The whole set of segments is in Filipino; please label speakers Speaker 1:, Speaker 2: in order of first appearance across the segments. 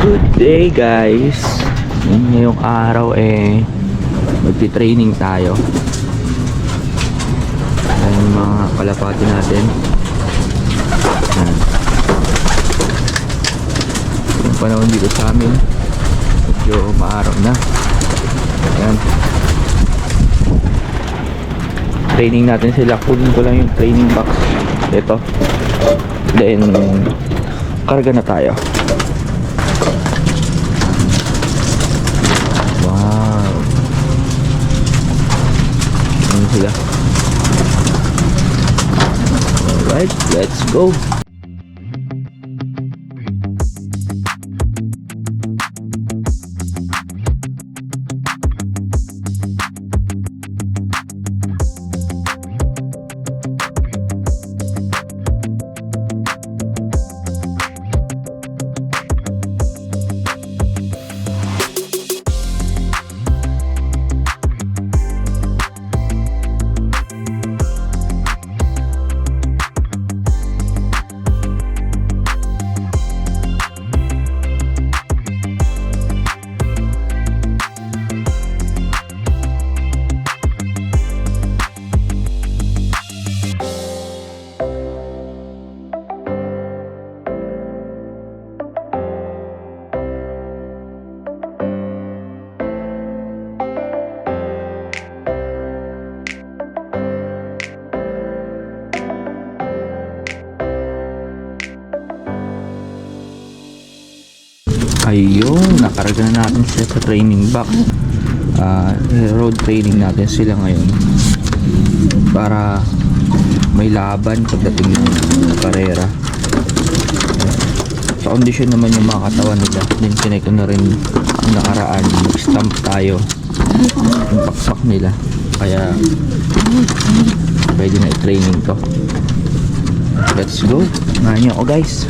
Speaker 1: Good day guys. Ngayong araw magti-training tayo. Ayan yung mga kalapati natin. Ayan. Yung panahon dito sa amin medyo maaraw na. Ayan. Training natin sila. Kunin ko lang yung training box. Ito. Then karga na tayo. Wow. Ano sila? Alright, let's go. Ayun, nakarga na natin sila sa training box. Road training natin sila ngayon para may laban pagdating ng karera. Sa kondisyon naman yung mga katawan nila. Then sinay ko na rin ang nakaraan, mag-stamp tayo yung pakpak nila, kaya pwede na i-training to. Let's go, samahan niyo ako guys.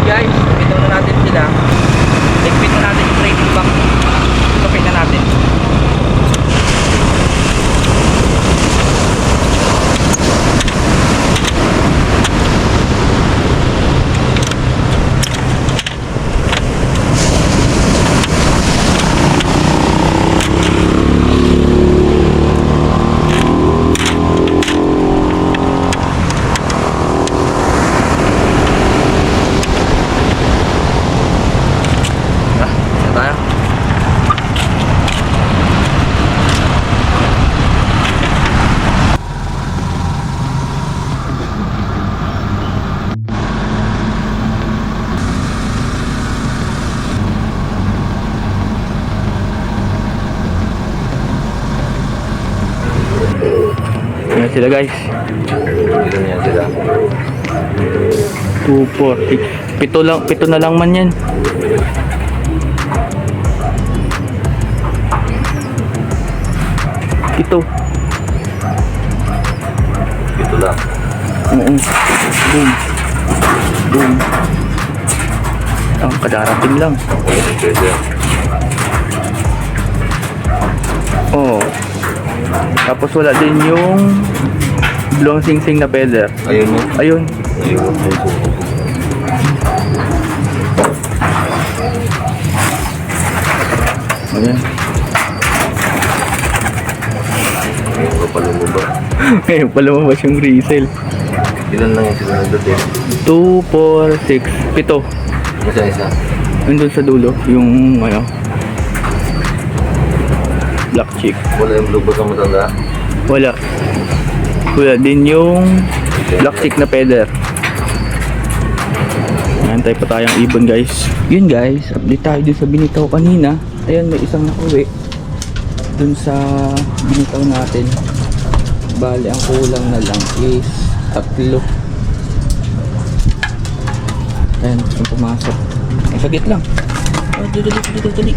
Speaker 1: Guys, ito na natin sila. Ligpit na natin yung training box. Tupin na natin. Yan sila guys. Ilan yan sila? 2, 4, 6. Pito na lang man yan. Pito lang. Boom. Boom. Ang kadarating lang. Oh. Tapos wala din yung tatlong sing-sing na feather.
Speaker 2: Ayun mo.
Speaker 1: Ayun.
Speaker 2: Ayun mo.
Speaker 1: Ayan.
Speaker 2: Ayun ko pala mo ba?
Speaker 1: Ngayon pala lumabas yung resale.
Speaker 2: Ilan lang yung sinunod doon?
Speaker 1: 2, 4, 6, 7.
Speaker 2: Isa-isa.
Speaker 1: Nandun sa dulo, yung ano, black chick.
Speaker 2: Wala yung blue bag ang matanda.
Speaker 1: Wala. Wala din yung black chick na feather. Antay pa tayong ibon guys. Yun guys, update tayo dun sa binitaw kanina. Ayun, may isang nakauwi dun sa binitaw natin. Bali, ang kulang na lang is 3. Ayan, yung pumasok. Ang sagit lang. Oh, dali.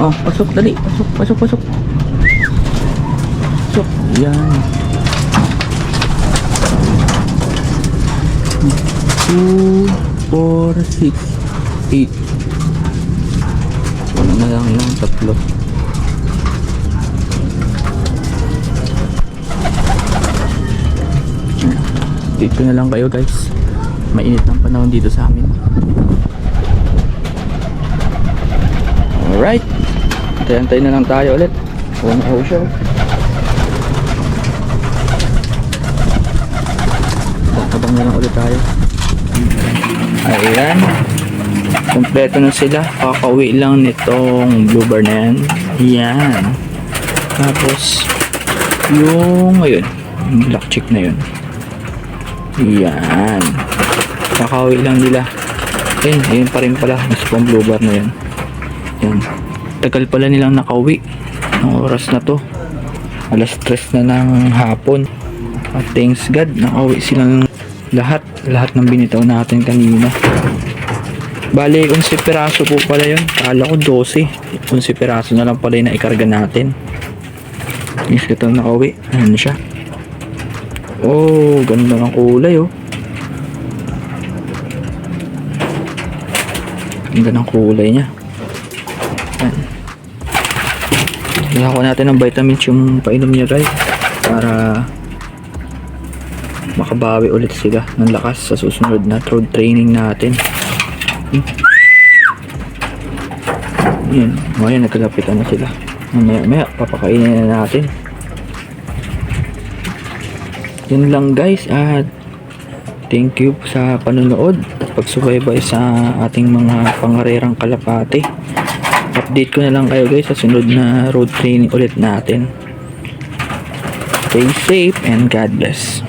Speaker 1: Oh, pasok, dali. Pasok. Pasok. Yan. 2, 4, 6, 8. Ano na lang yung 3. Dito na lang kayo guys. Mainit ng panahon dito sa amin. Alright. Antay na lang tayo ulit. One show. Abang na lang ulit tayo. Ayan. Kompleto na sila. Kakauwi lang nitong bluebird na yan. Yan. Tapos yung ayun, yung black chick na yun. Yan. Kakauwi lang nila. Ayun pa rin pala. Mas pang bluebird na yun. Yan. Tagal pala nilang nakauwi. Ang oras na to. Alas 3 na ng hapon. At thanks God, nakauwi silang lahat ng binitaw natin kanina. Bale, 11 piraso po pala yun. Kala ko 12. 11 piraso na lang pala yung naikarga natin. Yes, ito nakauwi. Ano siya? Oh, ganda ng kulay oh. Ganda ng kulay niya. Yan. Nakakuha natin ng vitamins yung painom niya guys. Para makabawi ulit sila ng lakas sa susunod na road training natin. Yan, ngayon nagkalapitan na sila. Maya papakainin na natin. Yun lang guys, at thank you sa panonood at pagsubaybay sa ating mga pangarerang kalapate. Update ko na lang kayo guys sa sunod na road training ulit natin. Stay safe and God bless.